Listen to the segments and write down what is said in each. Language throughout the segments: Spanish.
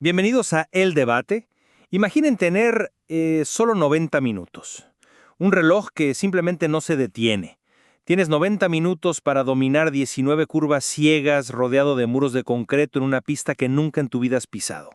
Bienvenidos a El Debate. Imaginen tener solo 90 minutos. Un reloj que simplemente no se detiene. Tienes 90 minutos para dominar 19 curvas ciegas rodeado de muros de concreto en una pista que nunca en tu vida has pisado.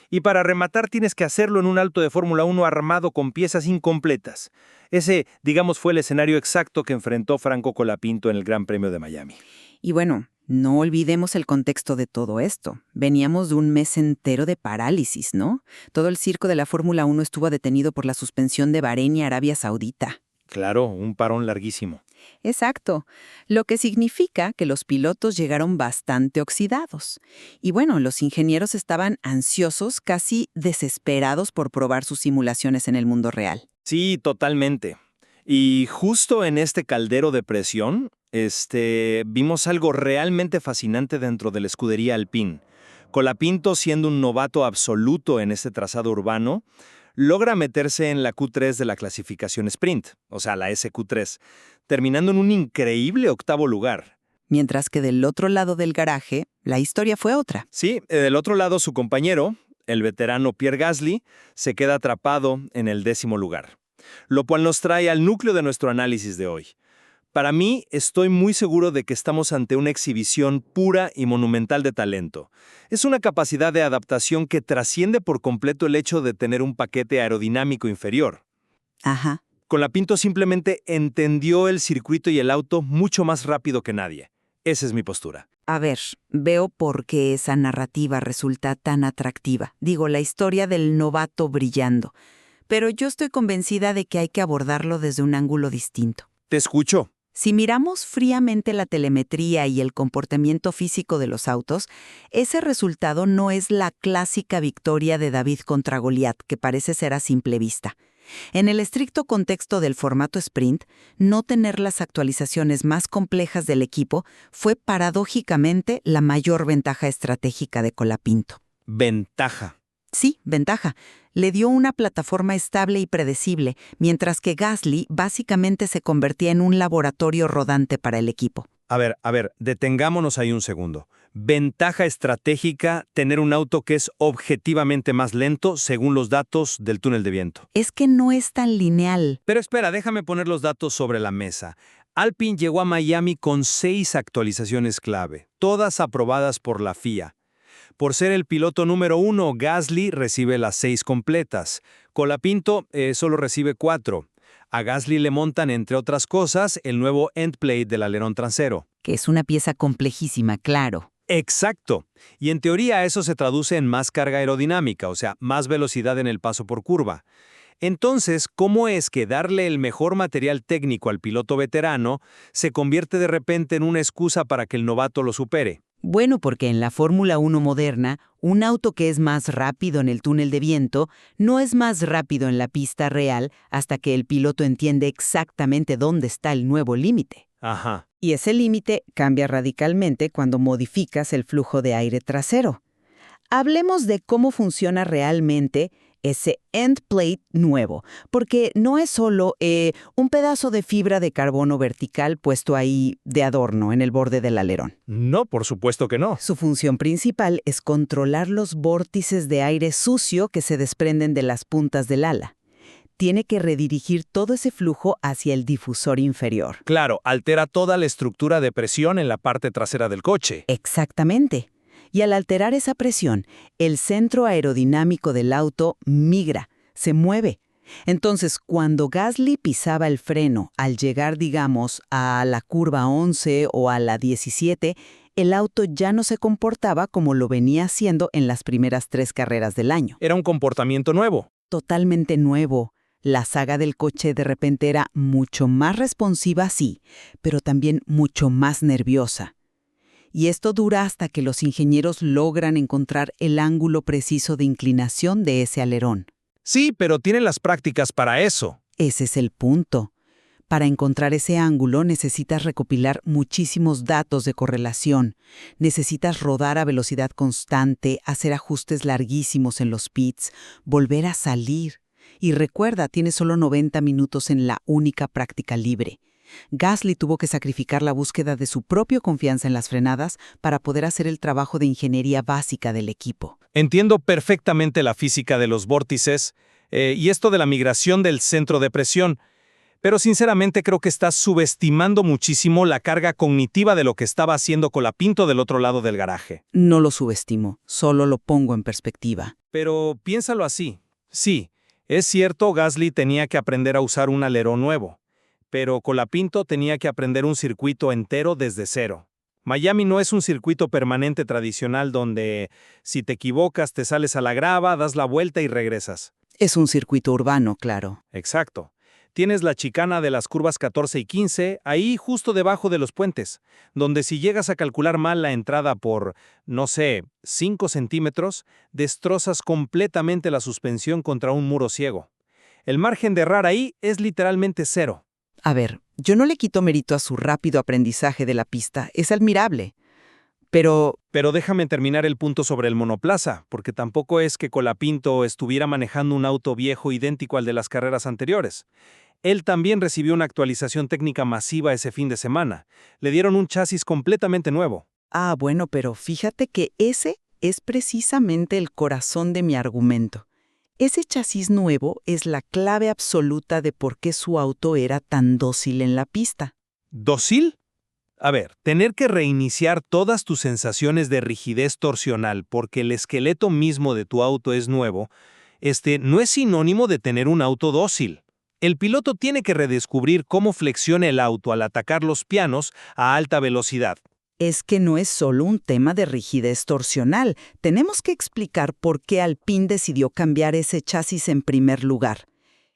Y para rematar tienes que hacerlo en un auto de Fórmula 1 armado con piezas incompletas. Ese, digamos, fue el escenario exacto que enfrentó Franco Colapinto en el Gran Premio de Miami. Y bueno, no olvidemos el contexto de todo esto. Veníamos de un mes entero de parálisis, ¿no? Todo el circo de la Fórmula 1 estuvo detenido por la suspensión de Bahrein y Arabia Saudita. Claro, un parón larguísimo. Exacto, lo que significa que los pilotos llegaron bastante oxidados. Y bueno, los ingenieros estaban ansiosos, casi desesperados por probar sus simulaciones en el mundo real. Sí, totalmente. Y justo en este caldero de presión, vimos algo realmente fascinante dentro de la escudería Alpine. Colapinto, siendo un novato absoluto en este trazado urbano, logra meterse en la Q3 de la clasificación sprint, o sea, la SQ3, terminando en un increíble octavo lugar. Mientras que del otro lado del garaje, la historia fue otra. Sí, del otro lado su compañero, el veterano Pierre Gasly, se queda atrapado en el 10º lugar. Lo cual nos trae al núcleo de nuestro análisis de hoy. Para mí, estoy muy seguro de que estamos ante una exhibición pura y monumental de talento. Es una capacidad de adaptación que trasciende por completo el hecho de tener un paquete aerodinámico inferior. Ajá. Colapinto simplemente entendió el circuito y el auto mucho más rápido que nadie. Esa es mi postura. A ver, veo por qué esa narrativa resulta tan atractiva. Digo, la historia del novato brillando. Pero yo estoy convencida de que hay que abordarlo desde un ángulo distinto. Te escucho. Si miramos fríamente la telemetría y el comportamiento físico de los autos, ese resultado no es la clásica victoria de David contra Goliat, que parece ser a simple vista. En el estricto contexto del formato sprint, no tener las actualizaciones más complejas del equipo fue paradójicamente la mayor ventaja estratégica de Colapinto. Ventaja. Sí, ventaja. Le dio una plataforma estable y predecible, mientras que Gasly básicamente se convertía en un laboratorio rodante para el equipo. A ver, detengámonos ahí un segundo. Ventaja estratégica, tener un auto que es objetivamente más lento según los datos del túnel de viento. Es que no es tan lineal. Pero espera, déjame poner los datos sobre la mesa. Alpine llegó a Miami con 6 actualizaciones clave, todas aprobadas por la FIA. Por ser el piloto número 1, Gasly recibe las 6 completas. Colapinto solo recibe 4. A Gasly le montan, entre otras cosas, el nuevo endplate del alerón trasero. Que es una pieza complejísima, claro. Exacto. Y en teoría eso se traduce en más carga aerodinámica, o sea, más velocidad en el paso por curva. Entonces, ¿cómo es que darle el mejor material técnico al piloto veterano se convierte de repente en una excusa para que el novato lo supere? Bueno, porque en la Fórmula 1 moderna, un auto que es más rápido en el túnel de viento no es más rápido en la pista real hasta que el piloto entiende exactamente dónde está el nuevo límite. Ajá. Y ese límite cambia radicalmente cuando modificas el flujo de aire trasero. Hablemos de cómo funciona realmente ese end plate nuevo, porque no es solo un pedazo de fibra de carbono vertical puesto ahí de adorno en el borde del alerón. No, por supuesto que no. Su función principal es controlar los vórtices de aire sucio que se desprenden de las puntas del ala. Tiene que redirigir todo ese flujo hacia el difusor inferior. Claro, altera toda la estructura de presión en la parte trasera del coche. Exactamente. Y al alterar esa presión, el centro aerodinámico del auto migra, se mueve. Entonces, cuando Gasly pisaba el freno al llegar, digamos, a la curva 11 o a la 17, el auto ya no se comportaba como lo venía haciendo en las primeras 3 carreras del año. Era un comportamiento nuevo. Totalmente nuevo. La saga del coche de repente era mucho más responsiva, sí, pero también mucho más nerviosa. Y esto dura hasta que los ingenieros logran encontrar el ángulo preciso de inclinación de ese alerón. Sí, pero tienen las prácticas para eso. Ese es el punto. Para encontrar ese ángulo necesitas recopilar muchísimos datos de correlación. Necesitas rodar a velocidad constante, hacer ajustes larguísimos en los pits, volver a salir. Y recuerda, tienes solo 90 minutos en la única práctica libre. Gasly tuvo que sacrificar la búsqueda de su propia confianza en las frenadas para poder hacer el trabajo de ingeniería básica del equipo. Entiendo perfectamente la física de los vórtices y esto de la migración del centro de presión, pero sinceramente creo que estás subestimando muchísimo la carga cognitiva de lo que estaba haciendo Colapinto del otro lado del garaje. No lo subestimo, solo lo pongo en perspectiva. Pero piénsalo así. Sí, es cierto, Gasly tenía que aprender a usar un alerón nuevo, pero Colapinto tenía que aprender un circuito entero desde cero. Miami no es un circuito permanente tradicional donde si te equivocas te sales a la grava, das la vuelta y regresas. Es un circuito urbano, claro. Exacto. Tienes la chicana de las curvas 14 y 15, ahí justo debajo de los puentes, donde si llegas a calcular mal la entrada por, no sé, 5 centímetros, destrozas completamente la suspensión contra un muro ciego. El margen de errar ahí es literalmente cero. A ver, yo no le quito mérito a su rápido aprendizaje de la pista, es admirable. Pero Pero déjame terminar el punto sobre el monoplaza, porque tampoco es que Colapinto estuviera manejando un auto viejo idéntico al de las carreras anteriores. Él también recibió una actualización técnica masiva ese fin de semana. Le dieron un chasis completamente nuevo. bueno, pero fíjate que ese es precisamente el corazón de mi argumento. Ese chasis nuevo es la clave absoluta de por qué su auto era tan dócil en la pista. ¿Dócil? A ver, tener que reiniciar todas tus sensaciones de rigidez torsional porque el esqueleto mismo de tu auto es nuevo, no es sinónimo de tener un auto dócil. El piloto tiene que redescubrir cómo flexiona el auto al atacar los pianos a alta velocidad. Es que no es solo un tema de rigidez torsional. Tenemos que explicar por qué Alpine decidió cambiar ese chasis en primer lugar.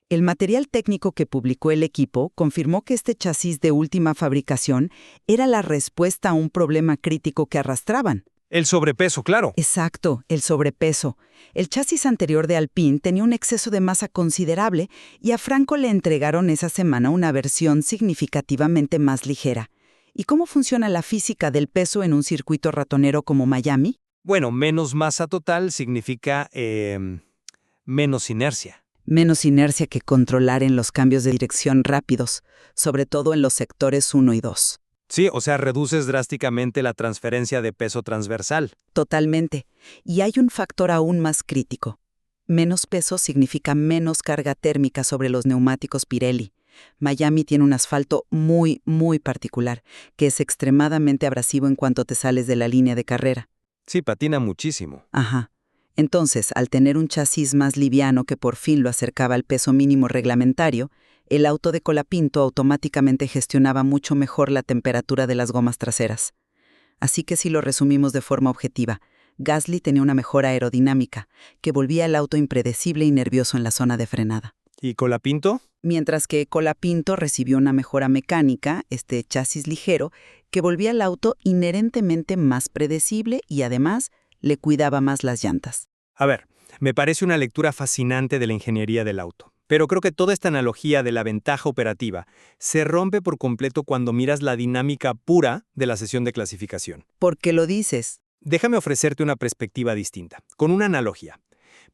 El material técnico que publicó el equipo confirmó que este chasis de última fabricación era la respuesta a un problema crítico que arrastraban. El sobrepeso, claro. Exacto, el sobrepeso. El chasis anterior de Alpine tenía un exceso de masa considerable y a Franco le entregaron esa semana una versión significativamente más ligera. ¿Y cómo funciona la física del peso en un circuito ratonero como Miami? Bueno, menos masa total significa menos inercia. Menos inercia que controlar en los cambios de dirección rápidos, sobre todo en los sectores 1 y 2. Sí, o sea, reduces drásticamente la transferencia de peso transversal. Totalmente. Y hay un factor aún más crítico. Menos peso significa menos carga térmica sobre los neumáticos Pirelli. Miami tiene un asfalto muy, muy particular, que es extremadamente abrasivo en cuanto te sales de la línea de carrera. Sí, patina muchísimo. Ajá. Entonces, al tener un chasis más liviano que por fin lo acercaba al peso mínimo reglamentario, el auto de Colapinto automáticamente gestionaba mucho mejor la temperatura de las gomas traseras. Así que si lo resumimos de forma objetiva, Gasly tenía una mejor aerodinámica, que volvía el auto impredecible y nervioso en la zona de frenada. ¿Y Colapinto? Mientras que Colapinto recibió una mejora mecánica, este chasis ligero, que volvía el auto inherentemente más predecible y además le cuidaba más las llantas. A ver, me parece una lectura fascinante de la ingeniería del auto. Pero creo que toda esta analogía de la ventaja operativa se rompe por completo cuando miras la dinámica pura de la sesión de clasificación. ¿Por qué lo dices? Déjame ofrecerte una perspectiva distinta, con una analogía.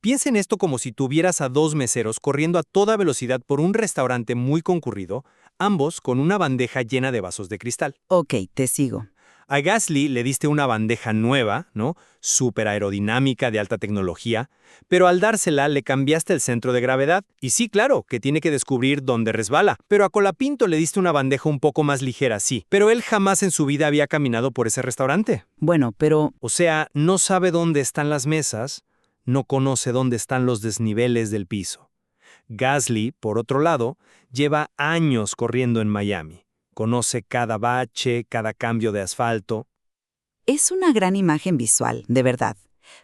Piensa en esto como si tuvieras a dos meseros corriendo a toda velocidad por un restaurante muy concurrido, ambos con una bandeja llena de vasos de cristal. Ok, te sigo. A Gasly le diste una bandeja nueva, ¿no? Súper aerodinámica, de alta tecnología, pero al dársela le cambiaste el centro de gravedad. Y sí, claro, que tiene que descubrir dónde resbala. Pero a Colapinto le diste una bandeja un poco más ligera, sí. Pero él jamás en su vida había caminado por ese restaurante. Bueno, pero O sea, no sabe dónde están las mesas, no conoce dónde están los desniveles del piso. Gasly, por otro lado, lleva años corriendo en Miami. Conoce cada bache, cada cambio de asfalto. es una gran imagen visual, de verdad.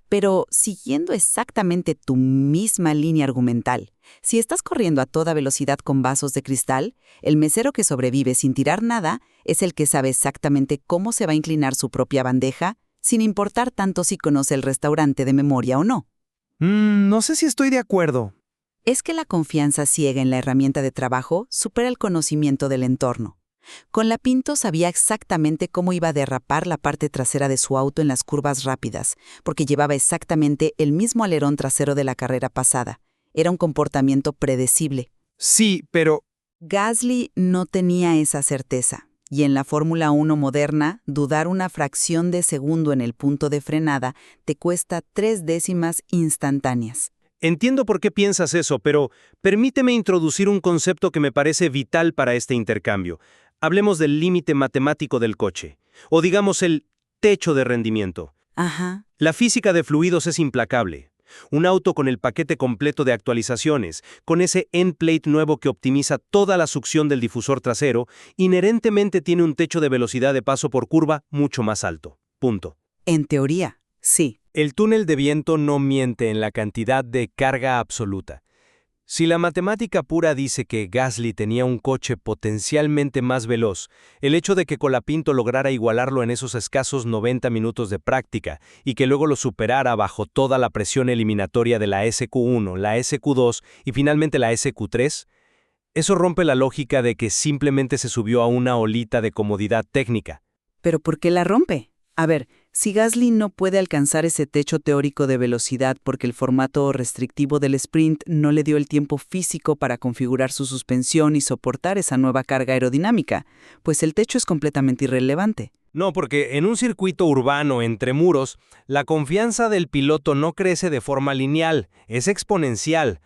Pero siguiendo exactamente tu misma línea argumental, si estás corriendo a toda velocidad con vasos de cristal, el mesero que sobrevive sin tirar nada es el que sabe exactamente cómo se va a inclinar su propia bandeja, sin importar tanto si conoce el restaurante de memoria o no. No sé si estoy de acuerdo. Es que la confianza ciega en la herramienta de trabajo supera el conocimiento del entorno. Colapinto sabía exactamente cómo iba a derrapar la parte trasera de su auto en las curvas rápidas, porque llevaba exactamente el mismo alerón trasero de la carrera pasada. Era un comportamiento predecible. Sí, pero Gasly no tenía esa certeza. Y en la Fórmula 1 moderna, dudar una fracción de segundo en el punto de frenada te cuesta 3 décimas instantáneas. Entiendo por qué piensas eso, pero permíteme introducir un concepto que me parece vital para este intercambio. Hablemos del límite matemático del coche, o digamos el techo de rendimiento. Ajá. La física de fluidos es implacable. Un auto con el paquete completo de actualizaciones, con ese end plate nuevo que optimiza toda la succión del difusor trasero, inherentemente tiene un techo de velocidad de paso por curva mucho más alto. Punto. En teoría, sí. El túnel de viento no miente en la cantidad de carga absoluta. Si la matemática pura dice que Gasly tenía un coche potencialmente más veloz, el hecho de que Colapinto lograra igualarlo en esos escasos 90 minutos de práctica y que luego lo superara bajo toda la presión eliminatoria de la SQ1, la SQ2 y finalmente la SQ3, eso rompe la lógica de que simplemente se subió a una olita de comodidad técnica. ¿Pero por qué la rompe? A ver, si Gasly no puede alcanzar ese techo teórico de velocidad porque el formato restrictivo del sprint no le dio el tiempo físico para configurar su suspensión y soportar esa nueva carga aerodinámica, pues el techo es completamente irrelevante. No, porque en un circuito urbano entre muros, la confianza del piloto no crece de forma lineal, es exponencial.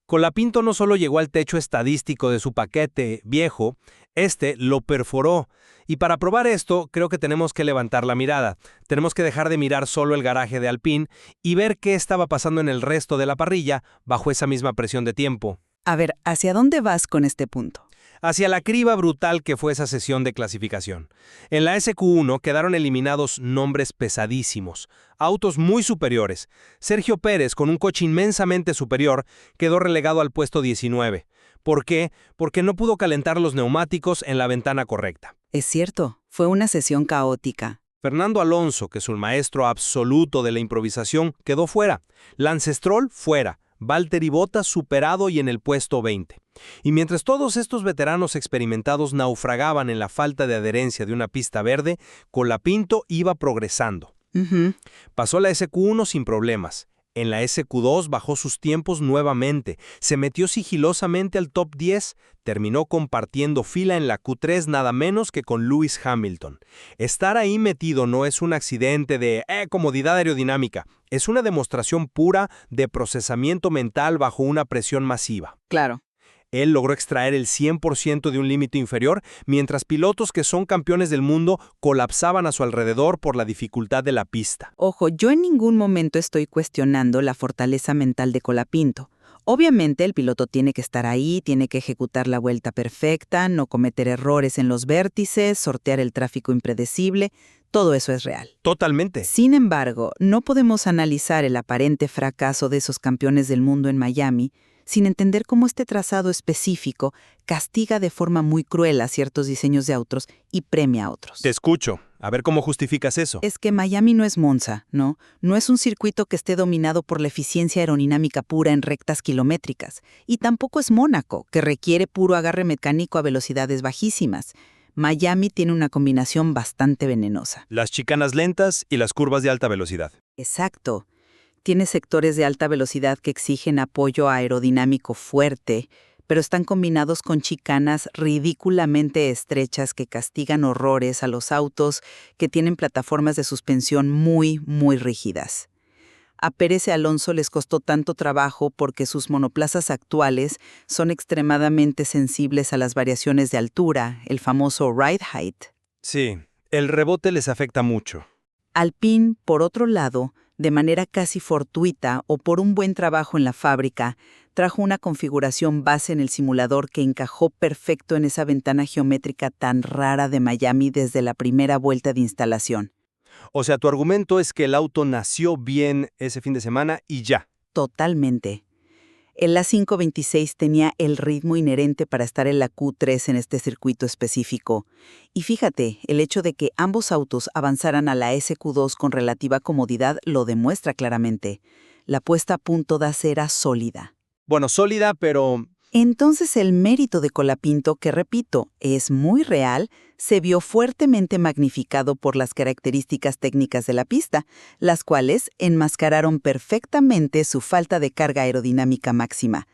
Colapinto no solo llegó al techo estadístico de su paquete viejo, este lo perforó. Y para probar esto, creo que tenemos que levantar la mirada. Tenemos que dejar de mirar solo el garaje de Alpine y ver qué estaba pasando en el resto de la parrilla bajo esa misma presión de tiempo. A ver, ¿hacia dónde vas con este punto? Hacia la criba brutal que fue esa sesión de clasificación. En la SQ1 quedaron eliminados nombres pesadísimos, autos muy superiores. Sergio Pérez, con un coche inmensamente superior, quedó relegado al puesto 19. ¿Por qué? Porque no pudo calentar los neumáticos en la ventana correcta. Es cierto, fue una sesión caótica. Fernando Alonso, que es un maestro absoluto de la improvisación, quedó fuera. Lance Stroll, fuera. Valtteri Bottas superado y en el puesto 20. Y mientras todos estos veteranos experimentados naufragaban en la falta de adherencia de una pista verde, Colapinto iba progresando. Pasó la SQ1 sin problemas. En la SQ2 bajó sus tiempos nuevamente, se metió sigilosamente al top 10, terminó compartiendo fila en la Q3 nada menos que con Lewis Hamilton. Estar ahí metido no es un accidente de comodidad aerodinámica, es una demostración pura de procesamiento mental bajo una presión masiva. Claro. Él logró extraer el 100% de un límite inferior, mientras pilotos que son campeones del mundo colapsaban a su alrededor por la dificultad de la pista. Ojo, yo en ningún momento estoy cuestionando la fortaleza mental de Colapinto. Obviamente el piloto tiene que estar ahí, tiene que ejecutar la vuelta perfecta, no cometer errores en los vértices, sortear el tráfico impredecible, todo eso es real. Totalmente. Sin embargo, no podemos analizar el aparente fracaso de esos campeones del mundo en Miami sin entender cómo este trazado específico castiga de forma muy cruel a ciertos diseños de autos y premia a otros. Te escucho. A ver cómo justificas eso. Es que Miami no es Monza, ¿no? No es un circuito que esté dominado por la eficiencia aerodinámica pura en rectas kilométricas. Y tampoco es Mónaco, que requiere puro agarre mecánico a velocidades bajísimas. Miami tiene una combinación bastante venenosa. Las chicanas lentas y las curvas de alta velocidad. Exacto. Tiene sectores de alta velocidad que exigen apoyo aerodinámico fuerte, pero están combinados con chicanas ridículamente estrechas que castigan horrores a los autos que tienen plataformas de suspensión muy, muy rígidas. A Pérez y Alonso les costó tanto trabajo porque sus monoplazas actuales son extremadamente sensibles a las variaciones de altura, el famoso ride height. Sí, el rebote les afecta mucho. Alpine, por otro lado, de manera casi fortuita o por un buen trabajo en la fábrica, trajo una configuración base en el simulador que encajó perfecto en esa ventana geométrica tan rara de Miami desde la primera vuelta de instalación. O sea, tu argumento es que el auto nació bien ese fin de semana y ya. Totalmente. El A526 tenía el ritmo inherente para estar en la Q3 en este circuito específico. Y fíjate, el hecho de que ambos autos avanzaran a la SQ2 con relativa comodidad lo demuestra claramente. La puesta a punto da era sólida. Bueno, sólida, pero... Entonces el mérito de Colapinto, que repito, es muy real, se vio fuertemente magnificado por las características técnicas de la pista, las cuales enmascararon perfectamente su falta de carga aerodinámica máxima.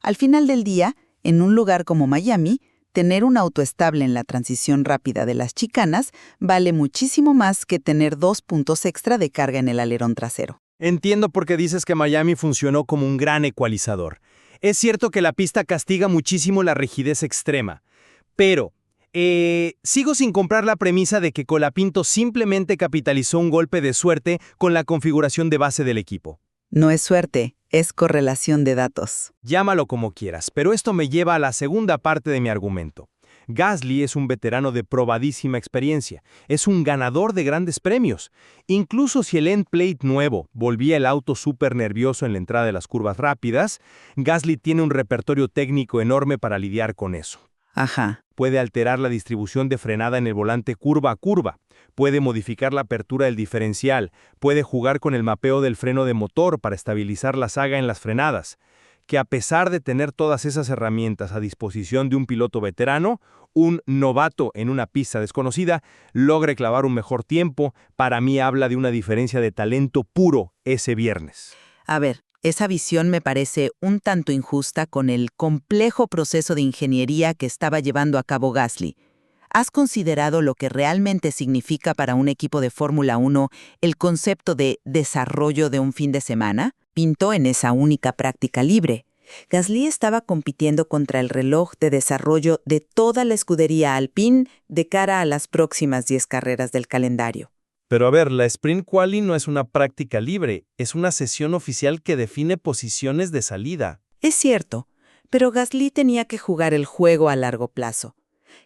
Al final del día, en un lugar como Miami, tener un auto estable en la transición rápida de las chicanas vale muchísimo más que tener 2 puntos extra de carga en el alerón trasero. Entiendo por qué dices que Miami funcionó como un gran ecualizador. Es cierto que la pista castiga muchísimo la rigidez extrema, pero sigo sin comprar la premisa de que Colapinto simplemente capitalizó un golpe de suerte con la configuración de base del equipo. No es suerte, es correlación de datos. Llámalo como quieras, pero esto me lleva a la segunda parte de mi argumento. Gasly es un veterano de probadísima experiencia, es un ganador de grandes premios. Incluso si el end plate nuevo volvía el auto súper nervioso en la entrada de las curvas rápidas, Gasly tiene un repertorio técnico enorme para lidiar con eso. Ajá. Puede alterar la distribución de frenada en el volante curva a curva, puede modificar la apertura del diferencial, puede jugar con el mapeo del freno de motor para estabilizar la saga en las frenadas. Que a pesar de tener todas esas herramientas a disposición de un piloto veterano, un novato en una pista desconocida logre clavar un mejor tiempo, para mí habla de una diferencia de talento puro ese viernes. A ver, esa visión me parece un tanto injusta con el complejo proceso de ingeniería que estaba llevando a cabo Gasly. ¿Has considerado lo que realmente significa para un equipo de Fórmula 1 el concepto de desarrollo de un fin de semana? Pintó en esa única práctica libre. Gasly estaba compitiendo contra el reloj de desarrollo de toda la escudería Alpine de cara a las próximas 10 carreras del calendario. Pero a ver, la Sprint Quali no es una práctica libre, es una sesión oficial que define posiciones de salida. Es cierto, pero Gasly tenía que jugar el juego a largo plazo.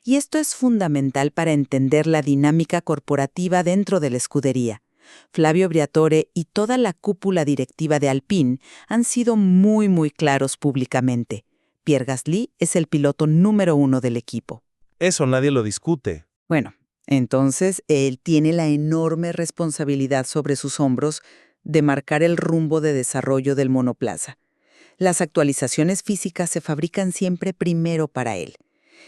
Y esto es fundamental para entender la dinámica corporativa dentro de la escudería. Flavio Briatore y toda la cúpula directiva de Alpine han sido muy claros públicamente. Pierre Gasly es el piloto número 1 del equipo. Eso nadie lo discute. Bueno, entonces él tiene la enorme responsabilidad sobre sus hombros de marcar el rumbo de desarrollo del monoplaza. Las actualizaciones físicas se fabrican siempre primero para él.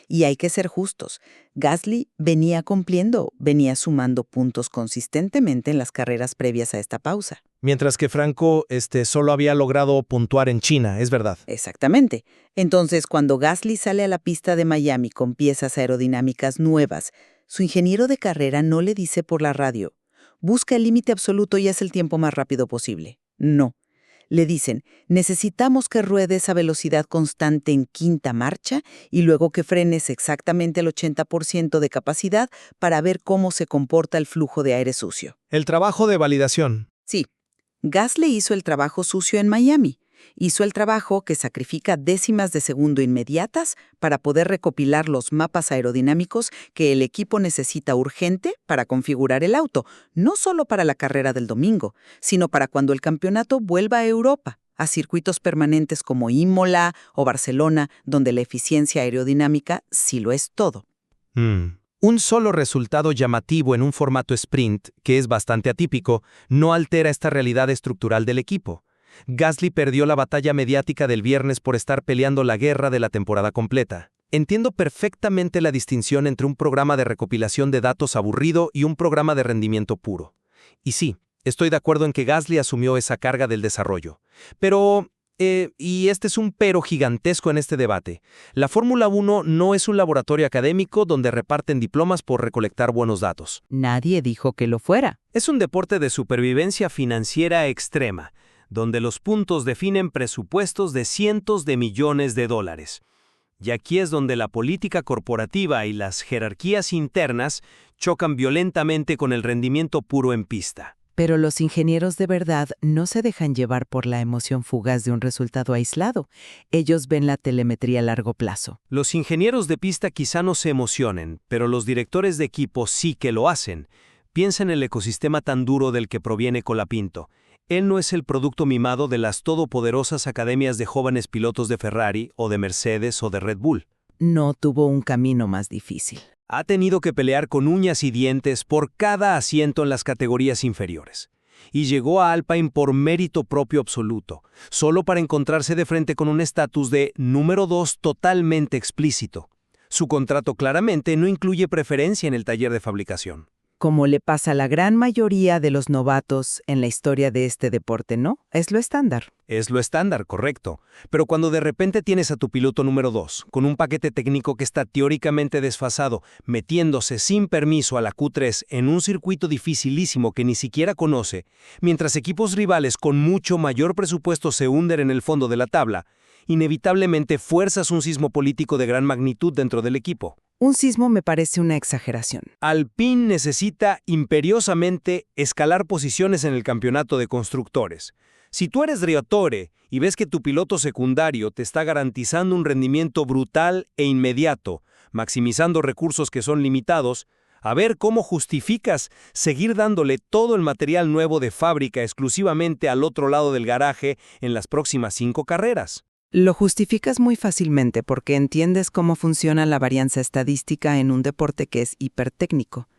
Y hay que ser justos. Gasly venía sumando puntos consistentemente en las carreras previas a esta pausa. Mientras que Franco solo había logrado puntuar en China, es verdad. Exactamente. Entonces, cuando Gasly sale a la pista de Miami con piezas aerodinámicas nuevas, su ingeniero de carrera no le dice por la radio, busca el límite absoluto y haz el tiempo más rápido posible. No. Le dicen, necesitamos que ruedes a velocidad constante en quinta marcha y luego que frenes exactamente el 80% de capacidad para ver cómo se comporta el flujo de aire sucio. El trabajo de validación. Sí, Gasly hizo el trabajo sucio en Miami. Hizo el trabajo que sacrifica décimas de segundo inmediatas para poder recopilar los mapas aerodinámicos que el equipo necesita urgente para configurar el auto, no solo para la carrera del domingo, sino para cuando el campeonato vuelva a Europa, a circuitos permanentes como Imola o Barcelona, donde la eficiencia aerodinámica sí lo es todo. Un solo resultado llamativo en un formato sprint, que es bastante atípico, no altera esta realidad estructural del equipo. Gasly perdió la batalla mediática del viernes por estar peleando la guerra de la temporada completa. Entiendo perfectamente la distinción entre un programa de recopilación de datos aburrido y un programa de rendimiento puro. Y sí, estoy de acuerdo en que Gasly asumió esa carga del desarrollo. Pero, y este es un pero gigantesco en este debate, la Fórmula 1 no es un laboratorio académico donde reparten diplomas por recolectar buenos datos. Nadie dijo que lo fuera. Es un deporte de supervivencia financiera extrema, donde los puntos definen presupuestos de cientos de millones de dólares. Y aquí es donde la política corporativa y las jerarquías internas chocan violentamente con el rendimiento puro en pista. Pero los ingenieros de verdad no se dejan llevar por la emoción fugaz de un resultado aislado. Ellos ven la telemetría a largo plazo. Los ingenieros de pista quizá no se emocionen, pero los directores de equipo sí que lo hacen. Piensa en el ecosistema tan duro del que proviene Colapinto. Él no es el producto mimado de las todopoderosas academias de jóvenes pilotos de Ferrari o de Mercedes o de Red Bull. No tuvo un camino más difícil. Ha tenido que pelear con uñas y dientes por cada asiento en las categorías inferiores. Y llegó a Alpine por mérito propio absoluto, solo para encontrarse de frente con un estatus de número 2 totalmente explícito. Su contrato claramente no incluye preferencia en el taller de fabricación. Como le pasa a la gran mayoría de los novatos en la historia de este deporte, ¿no? Es lo estándar. Es lo estándar, correcto. Pero cuando de repente tienes a tu piloto número 2, con un paquete técnico que está teóricamente desfasado, metiéndose sin permiso a la Q3 en un circuito dificilísimo que ni siquiera conoce, mientras equipos rivales con mucho mayor presupuesto se hunden en el fondo de la tabla, inevitablemente fuerzas un sismo político de gran magnitud dentro del equipo. Un sismo me parece una exageración. Alpine necesita imperiosamente escalar posiciones en el campeonato de constructores. Si tú eres Briatore y ves que tu piloto secundario te está garantizando un rendimiento brutal e inmediato, maximizando recursos que son limitados, a ver cómo justificas seguir dándole todo el material nuevo de fábrica exclusivamente al otro lado del garaje en las próximas 5 carreras. Lo justificas muy fácilmente porque entiendes cómo funciona la varianza estadística en un deporte que es hipertécnico.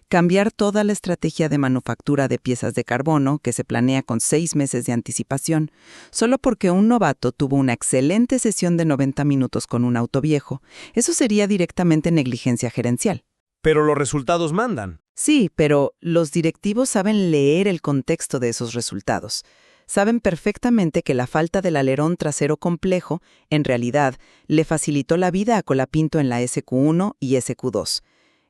Cambiar toda la estrategia de manufactura de piezas de carbono, que se planea con 6 meses de anticipación, solo porque un novato tuvo una excelente sesión de 90 minutos con un auto viejo, eso sería directamente negligencia gerencial. Pero los resultados mandan. Sí, pero los directivos saben leer el contexto de esos resultados. Saben perfectamente que la falta del alerón trasero complejo, en realidad, le facilitó la vida a Colapinto en la SQ1 y SQ2.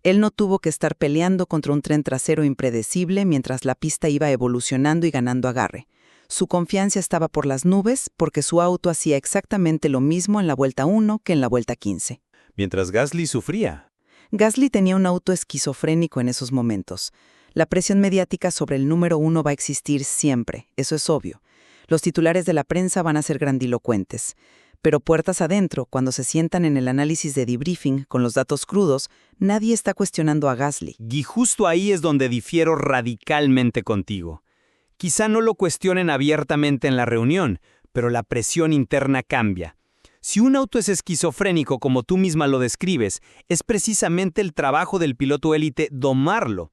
Él no tuvo que estar peleando contra un tren trasero impredecible mientras la pista iba evolucionando y ganando agarre. Su confianza estaba por las nubes porque su auto hacía exactamente lo mismo en la vuelta 1 que en la vuelta 15. Mientras Gasly sufría. Gasly tenía un auto esquizofrénico en esos momentos. La presión mediática sobre el número 1 va a existir siempre, eso es obvio. Los titulares de la prensa van a ser grandilocuentes. Pero puertas adentro, cuando se sientan en el análisis de debriefing con los datos crudos, nadie está cuestionando a Gasly. Y justo ahí es donde difiero radicalmente contigo. Quizá no lo cuestionen abiertamente en la reunión, pero la presión interna cambia. Si un auto es esquizofrénico como tú misma lo describes, es precisamente el trabajo del piloto élite domarlo.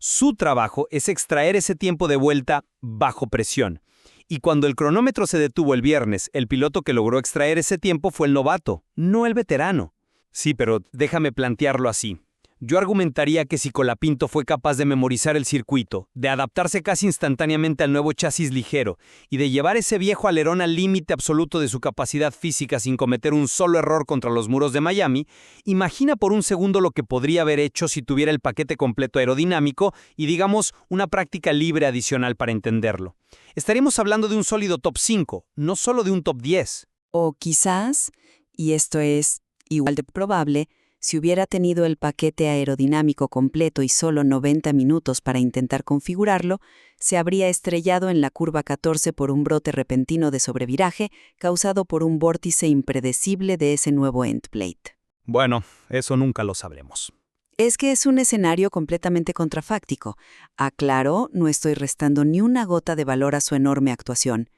Su trabajo es extraer ese tiempo de vuelta bajo presión. Y cuando el cronómetro se detuvo el viernes, el piloto que logró extraer ese tiempo fue el novato, no el veterano. Sí, pero déjame plantearlo así. Yo argumentaría que si Colapinto fue capaz de memorizar el circuito, de adaptarse casi instantáneamente al nuevo chasis ligero y de llevar ese viejo alerón al límite absoluto de su capacidad física sin cometer un solo error contra los muros de Miami, imagina por un segundo lo que podría haber hecho si tuviera el paquete completo aerodinámico y, digamos, una práctica libre adicional para entenderlo. Estaríamos hablando de un sólido top 5, no solo de un top 10. O quizás, y esto es igual de probable, si hubiera tenido el paquete aerodinámico completo y solo 90 minutos para intentar configurarlo, se habría estrellado en la curva 14 por un brote repentino de sobreviraje causado por un vórtice impredecible de ese nuevo endplate. Bueno, eso nunca lo sabremos. Es que es un escenario completamente contrafáctico. Aclaro, no estoy restando ni una gota de valor a su enorme actuación.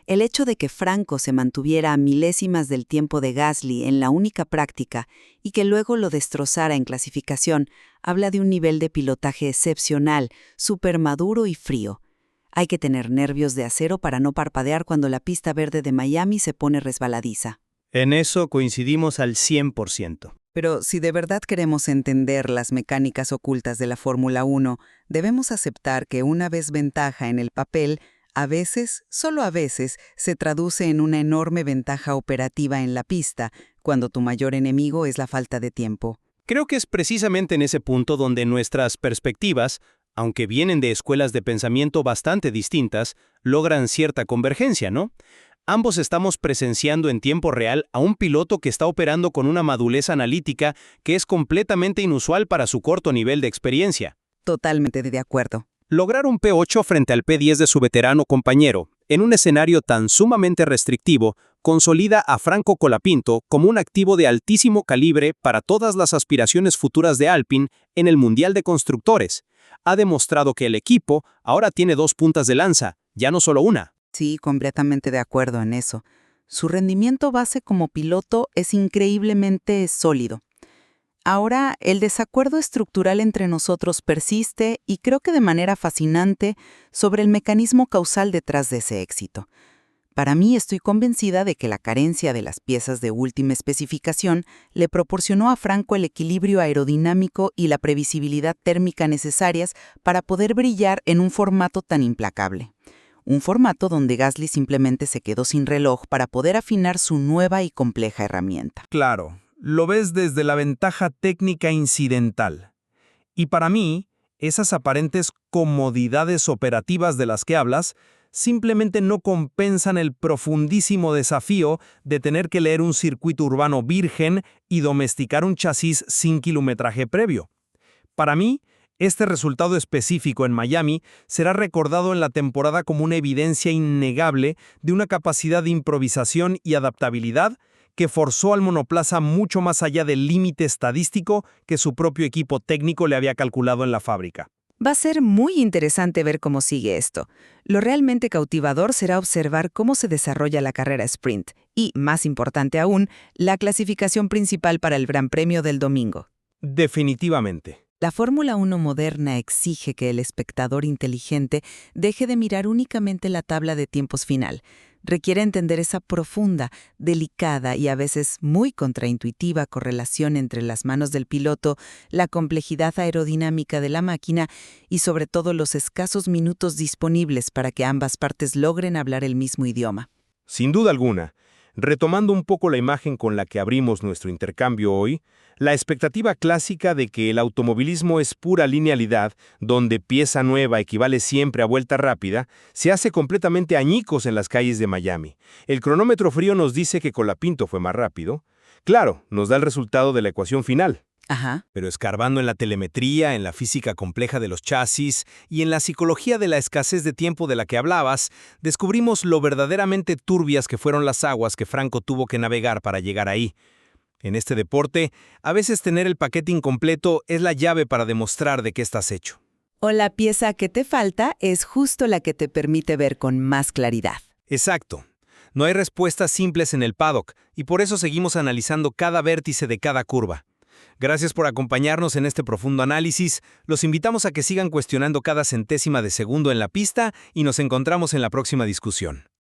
El hecho de que Franco se mantuviera a milésimas del tiempo de Gasly en la única práctica y que luego lo destrozara en clasificación habla de un nivel de pilotaje excepcional, súper maduro y frío. Hay que tener nervios de acero para no parpadear cuando la pista verde de Miami se pone resbaladiza. En eso coincidimos al 100%. Pero si de verdad queremos entender las mecánicas ocultas de la Fórmula 1, debemos aceptar que una desventaja en el papel a veces, solo a veces, se traduce en una enorme ventaja operativa en la pista, cuando tu mayor enemigo es la falta de tiempo. Creo que es precisamente en ese punto donde nuestras perspectivas, aunque vienen de escuelas de pensamiento bastante distintas, logran cierta convergencia, ¿no? Ambos estamos presenciando en tiempo real a un piloto que está operando con una madurez analítica que es completamente inusual para su corto nivel de experiencia. Totalmente de acuerdo. Lograr un P8 frente al P10 de su veterano compañero, en un escenario tan sumamente restrictivo, consolida a Franco Colapinto como un activo de altísimo calibre para todas las aspiraciones futuras de Alpine en el Mundial de Constructores. Ha demostrado que el equipo ahora tiene 2 puntas de lanza, ya no solo una. Sí, completamente de acuerdo en eso. Su rendimiento base como piloto es increíblemente sólido. Ahora, el desacuerdo estructural entre nosotros persiste y creo que de manera fascinante sobre el mecanismo causal detrás de ese éxito. Para mí, estoy convencida de que la carencia de las piezas de última especificación le proporcionó a Franco el equilibrio aerodinámico y la previsibilidad térmica necesarias para poder brillar en un formato tan implacable. Un formato donde Gasly simplemente se quedó sin reloj para poder afinar su nueva y compleja herramienta. Claro, lo ves desde la ventaja técnica incidental. Y para mí, esas aparentes comodidades operativas de las que hablas simplemente no compensan el profundísimo desafío de tener que leer un circuito urbano virgen y domesticar un chasis sin kilometraje previo. Para mí, este resultado específico en Miami será recordado en la temporada como una evidencia innegable de una capacidad de improvisación y adaptabilidad que forzó al monoplaza mucho más allá del límite estadístico que su propio equipo técnico le había calculado en la fábrica. Va a ser muy interesante ver cómo sigue esto. Lo realmente cautivador será observar cómo se desarrolla la carrera sprint y, más importante aún, la clasificación principal para el Gran Premio del domingo. Definitivamente. La Fórmula 1 moderna exige que el espectador inteligente deje de mirar únicamente la tabla de tiempos final. Requiere entender esa profunda, delicada y a veces muy contraintuitiva correlación entre las manos del piloto, la complejidad aerodinámica de la máquina y sobre todo los escasos minutos disponibles para que ambas partes logren hablar el mismo idioma. Sin duda alguna, retomando un poco la imagen con la que abrimos nuestro intercambio hoy, la expectativa clásica de que el automovilismo es pura linealidad, donde pieza nueva equivale siempre a vuelta rápida, se hace completamente añicos en las calles de Miami. El cronómetro frío nos dice que Colapinto fue más rápido. Claro, nos da el resultado de la ecuación final. Ajá. Pero escarbando en la telemetría, en la física compleja de los chasis y en la psicología de la escasez de tiempo de la que hablabas, descubrimos lo verdaderamente turbias que fueron las aguas que Franco tuvo que navegar para llegar ahí. En este deporte, a veces tener el paquete incompleto es la llave para demostrar de qué estás hecho. O la pieza que te falta es justo la que te permite ver con más claridad. Exacto. No hay respuestas simples en el paddock, y por eso seguimos analizando cada vértice de cada curva. Gracias por acompañarnos en este profundo análisis. Los invitamos a que sigan cuestionando cada centésima de segundo en la pista y nos encontramos en la próxima discusión.